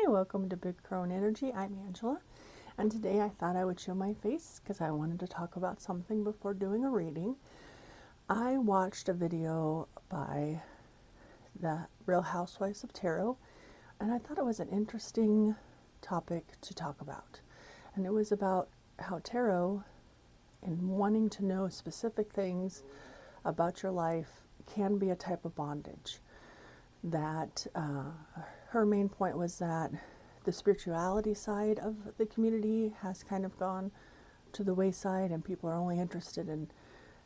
welcome to Big Crone Energy. I'm Angela, and today I thought I would show my face because I wanted to talk about something before doing a reading. I watched a video by the Real Housewives of Tarot, and I thought it was an interesting topic to talk about. And it was about how tarot and wanting to know specific things about your life can be a type of bondage. That her main point was that the spirituality side of the community has kind of gone to the wayside, and people are only interested in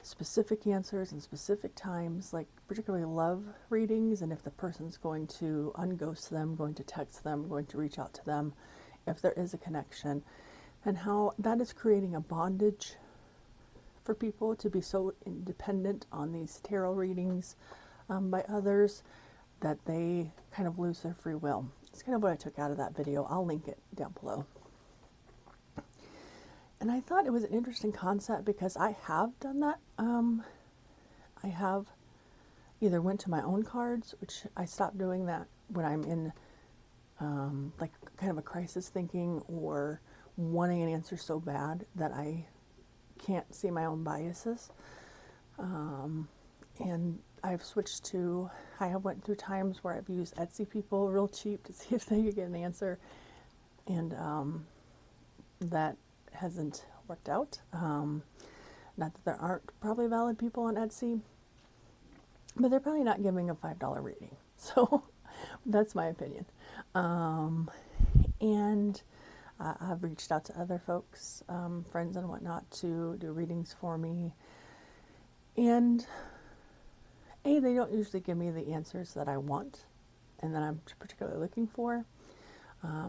specific answers and specific times, like particularly love readings, and if the person's going to unghost them, going to text them, going to reach out to them, if there is a connection, and how that is creating a bondage for people to be so independent on these tarot readings by others that they kind of lose their free will. It's kind of what I took out of that video. I'll link it down below. And I thought it was an interesting concept because I have done that. I have either went to my own cards, which I stopped doing that when I'm in like kind of a crisis thinking or wanting an answer so bad that I can't see my own biases. And I've switched to, I have went through times where I've used Etsy people real cheap to see if they could get an answer, and that hasn't worked out. Not that there aren't probably valid people on Etsy, but they're probably not giving a $5 reading. So that's my opinion. And I've reached out to other folks, friends and whatnot, to do readings for me. And they don't usually give me the answers that I want and that I'm particularly looking for.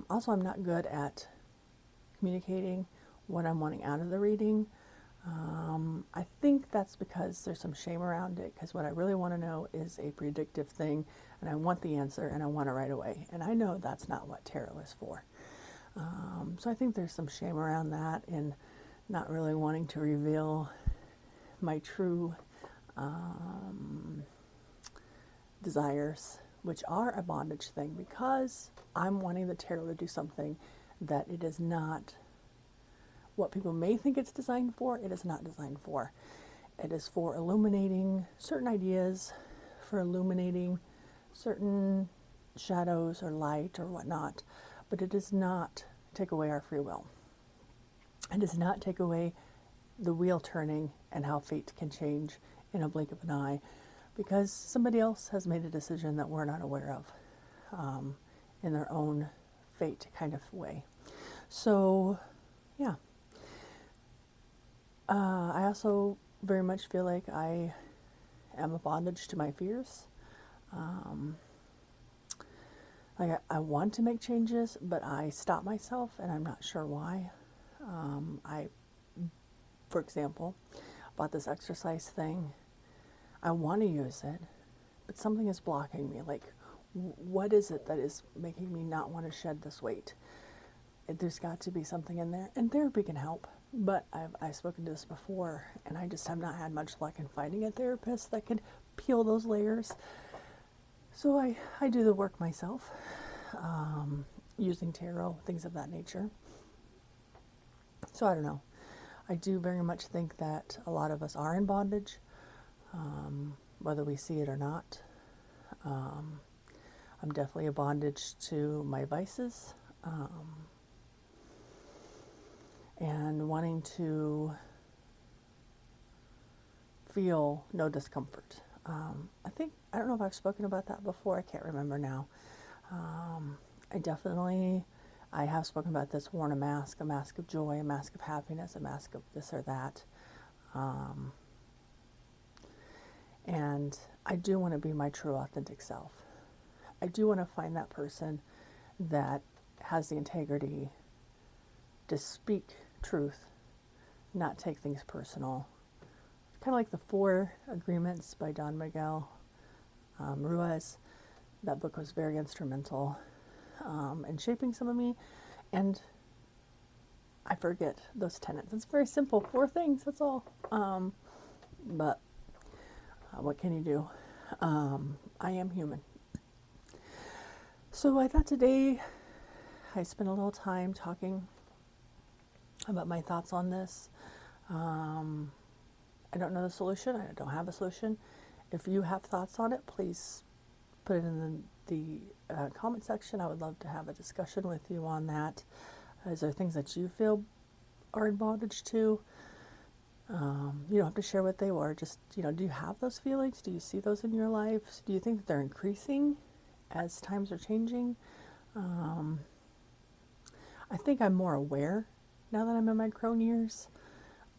Also, I'm not good at communicating what I'm wanting out of the reading. I think that's because there's some shame around it, because what I really want to know is a predictive thing, and I want the answer and I want it right away. And I know that's not what tarot is for. So I think there's some shame around that, and not really wanting to reveal my true desires, which are a bondage thing, because I'm wanting the tarot to do something that it is not what people may think it's designed for. It is not designed for. It is for illuminating certain ideas, for illuminating certain shadows or light or whatnot, but it does not take away our free will. It does not take away the wheel turning and how fate can change in a blink of an eye, because somebody else has made a decision that we're not aware of in their own fate kind of way. So, yeah. I also very much feel like I am a bondage to my fears. Like I want to make changes, but I stop myself, and I'm not sure why. For example, bought this exercise thing. I want to use it, but something is blocking me. Like, what is it that is making me not want to shed this weight? There's got to be something in there, and therapy can help. But I've spoken to this before, and I just have not had much luck in finding a therapist that could peel those layers. So I do the work myself, using tarot, things of that nature. So I don't know. I do very much think that a lot of us are in bondage, whether we see it or not. I'm definitely a bondage to my vices, and wanting to feel no discomfort. I don't know if I've spoken about that before. I can't remember now. I have spoken about this, worn a mask of joy, a mask of happiness, a mask of this or that. And I do want to be my true authentic self. I do want to find that person that has the integrity to speak truth, not take things personal. Kind of like the 4 Agreements by Don Miguel Ruiz. That book was very instrumental in shaping some of me, and I forget those tenets. It's very simple, 4 things, that's all. But what can you do? I am human. So I thought today I spent a little time talking about my thoughts on this. I don't know the solution. I don't have a solution. If you have thoughts on it, please put it in the comment section. I would love to have a discussion with you on that. Is there things that you feel are in bondage to? You don't have to share what they were. Just, do you have those feelings? Do you see those in your life? Do you think that they're increasing as times are changing? I think I'm more aware now that I'm in my crone years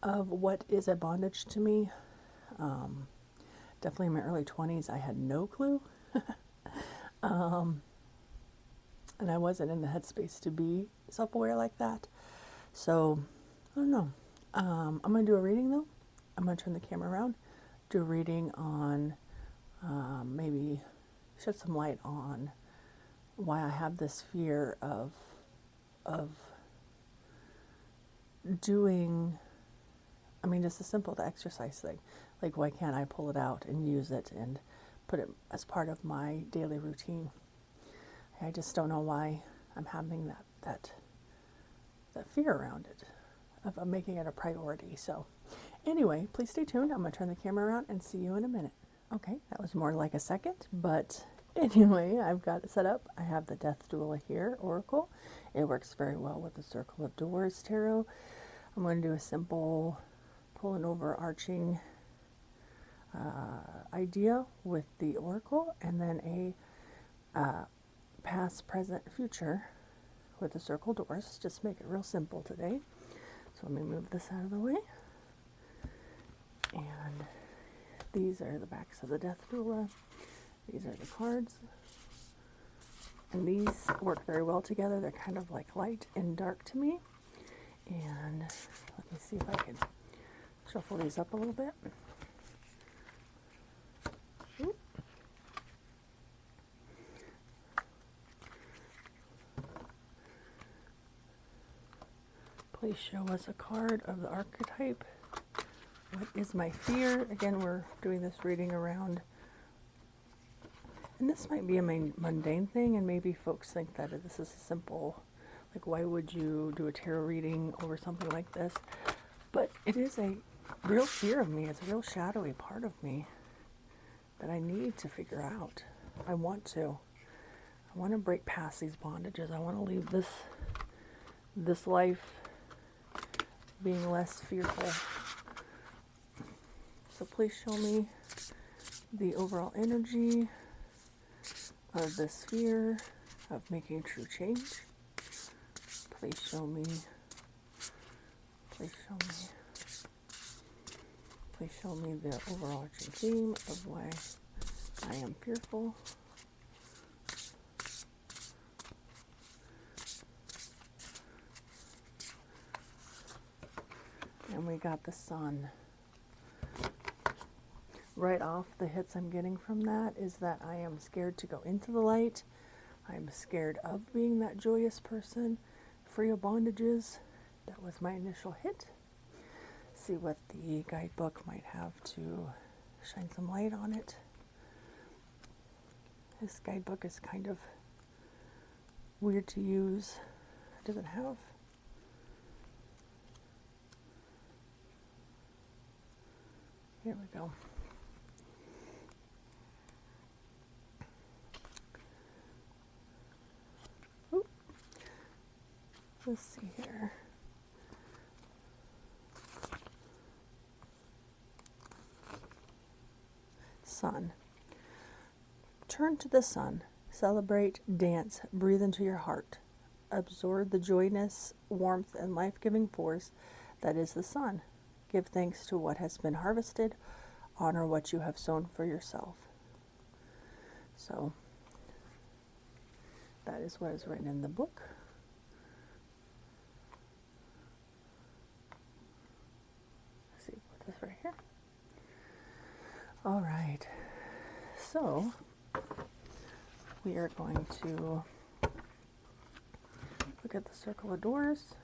of what is a bondage to me. Definitely in my early 20s, I had no clue. And I wasn't in the headspace to be self-aware like that. So, I don't know. I'm going to do a reading though. I'm going to turn the camera around, do a reading on, maybe shed some light on why I have this fear of doing, just a simple exercise thing. Like, why can't I pull it out and use it and put it as part of my daily routine? I just don't know why I'm having that fear around it, of making it a priority. So anyway, please stay tuned. I'm going to turn the camera around and see you in a minute. Okay, that was more like a second, but anyway, I've got it set up. I have the Death Doula here, Oracle. It works very well with the Circle of Doors Tarot. I'm going to do a simple pull and overarching idea with the Oracle, and then a past, present, future with the circle doors. Just make it real simple today. So let me move this out of the way. And these are the backs of the Death Doula. These are the cards. And these work very well together. They're kind of like light and dark to me. And let me see if I can shuffle these up a little bit. Oop. Please show us a card of the archetype. What is my fear? Again, we're doing this reading around, and this might be a mundane thing, and maybe folks think that this is a simple, like, why would you do a tarot reading over something like this? But it is a real fear of me. It's a real shadowy part of me that I need to figure out. I want to break past these bondages. I want to leave this life being less fearful. So please show me the overall energy of this fear of making true change. Please show me. Please show me. Please show me the overarching theme of why I am fearful. And we got the Sun. Right off, the hits I'm getting from that is that I am scared to go into the light. I'm scared of being that joyous person, free of bondages. That was my initial hit. See what the guidebook might have to shine some light on it. This guidebook is kind of weird to use. It doesn't have here we go. Oop. Let's see here. Sun. Turn to the sun. Celebrate, dance, breathe into your heart. Absorb the joyness, warmth, and life-giving force that is the sun. Give thanks to what has been harvested. Honor what you have sown for yourself. So, that is what is written in the book. Let's see, put this right here. All right. So, we are going to look at the Circle of Doors.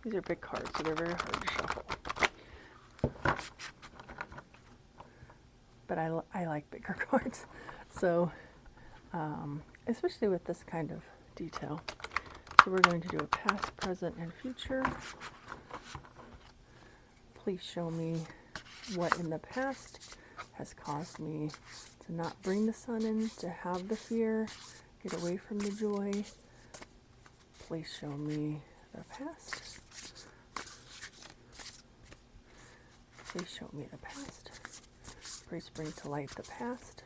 These are big cards, so they're very hard to shuffle. but I like bigger cards. So, especially with this kind of detail. So we're going to do a past, present, and future. Please show me what in the past has caused me to not bring the sun in, to have the fear, get away from the joy. Please show me the past. Please show me the past. Please bring to light the past.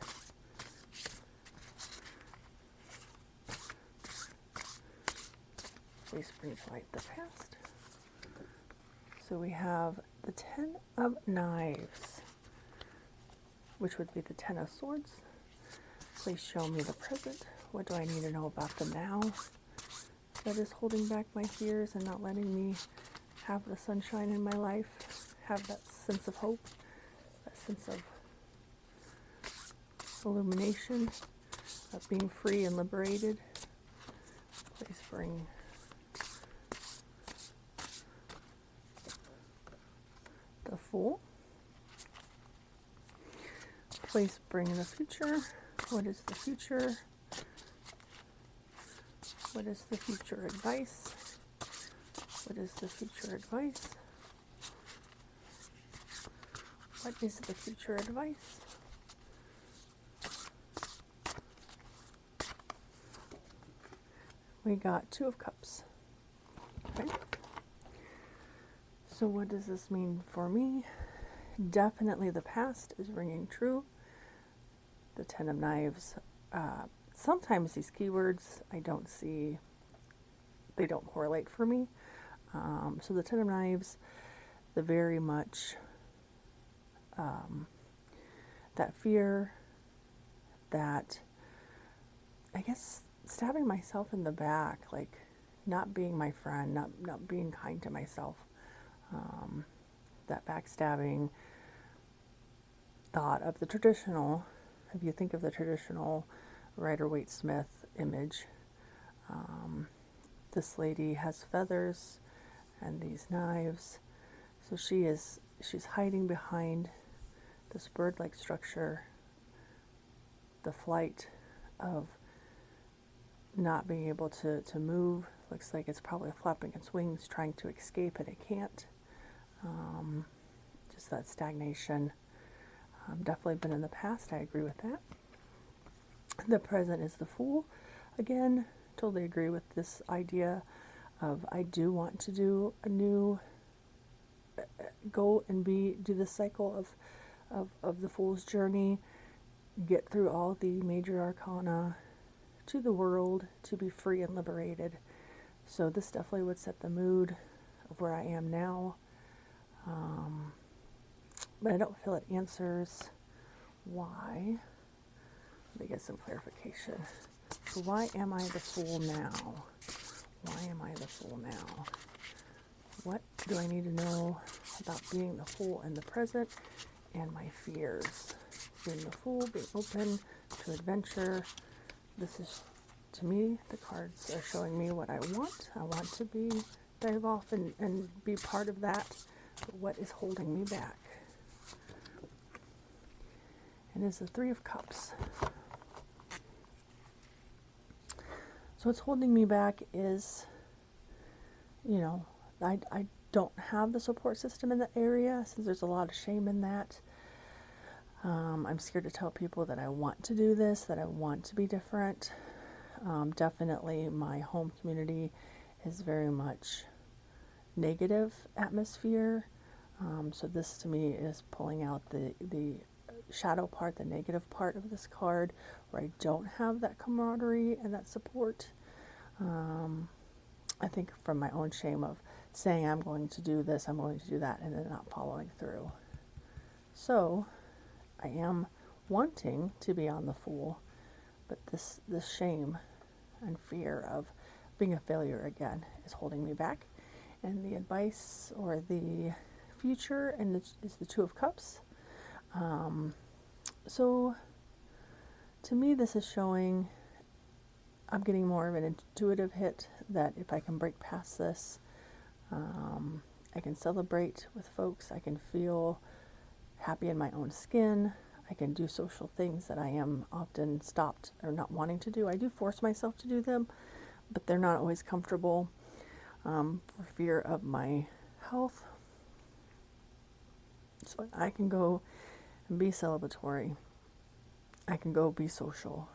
Please bring to light the past. So we have the 10 of Knives, which would be the 10 of Swords. Please show me the present. What do I need to know about the now that is holding back my fears and not letting me have the sunshine in my life, have that sense of hope, that sense of illumination, of being free and liberated. Please bring the Fool. Please bring the future. What is the future? What is the future advice? What is the future advice? What is the future advice? We got 2 of Cups. Okay. So what does this mean for me? Definitely the past is ringing true. The 10 of Knives. Sometimes these keywords I don't see, they don't correlate for me. So the 10 of Knives, the very much that fear, that I guess stabbing myself in the back, like not being my friend, not being kind to myself. That backstabbing thought of the traditional, if you think of the traditional Rider-Waite-Smith image, this lady has feathers and these knives. So she's hiding behind this bird-like structure, the flight of not being able to move. Looks like it's probably flapping its wings, trying to escape, and it can't. Just that stagnation. Definitely been in the past. I agree with that. The present is the Fool. Again, totally agree with this idea of I do want to do a new, go and do the cycle of the Fool's journey, get through all the major arcana to the world to be free and liberated. So this definitely would set the mood of where I am now. But I don't feel it answers why. Let me get some clarification. So why am I the Fool now? Why am I the Fool now? What do I need to know about being the Fool in the present and my fears? Being the Fool, being open to adventure. This is, to me, the cards are showing me what I want. I want to dive off and be part of that. But what is holding me back? And it's the 3 of Cups. So what's holding me back is, I don't have the support system in the area, since there's a lot of shame in that. I'm scared to tell people that I want to do this, that I want to be different. Definitely my home community is very much negative atmosphere. So this to me is pulling out the shadow part, the negative part of this card, where I don't have that camaraderie and that support. I think from my own shame of saying I'm going to do this, I'm going to do that, and then not following through. So I am wanting to be on the Fool, but this shame and fear of being a failure again is holding me back. And the advice or the future and is the 2 of Cups. So to me, this is showing I'm getting more of an intuitive hit that if I can break past this, I can celebrate with folks. I can feel happy in my own skin. I can do social things that I am often stopped or not wanting to do. I do force myself to do them, but they're not always comfortable for fear of my health. So I can go and be celebratory. I can go be social.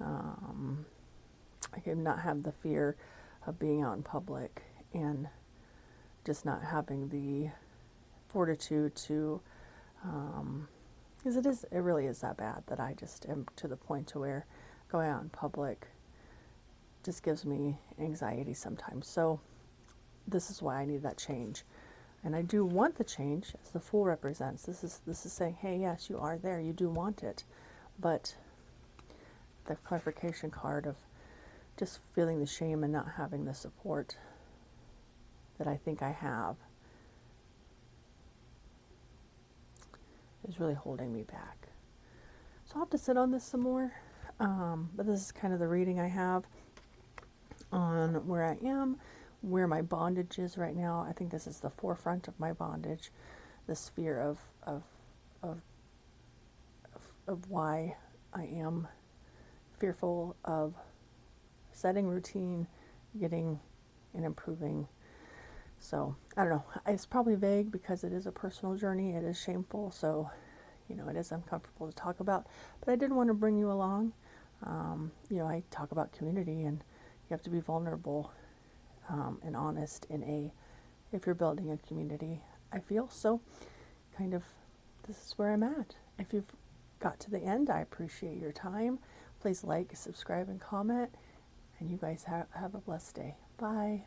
I can not have the fear of being out in public and just not having the fortitude to, because it really is that bad that I just am to the point to where going out in public just gives me anxiety sometimes. So this is why I need that change. And I do want the change, as the Fool represents. This is saying, hey, yes, you are there. You do want it. But the clarification card of just feeling the shame and not having the support that I think I have is really holding me back. So I'll have to sit on this some more. But this is kind of the reading I have on where I am, where my bondage is right now. I think this is the forefront of my bondage, this fear of why I am fearful of setting routine, getting and improving. So I don't know. It's probably vague because it is a personal journey. It is shameful. So, it is uncomfortable to talk about. But I did want to bring you along. I talk about community, and you have to be vulnerable and honest if you're building a community, I feel. So kind of this is where I'm at. If you've got to the end, I appreciate your time. Please like, subscribe, and comment. And you guys have a blessed day. Bye.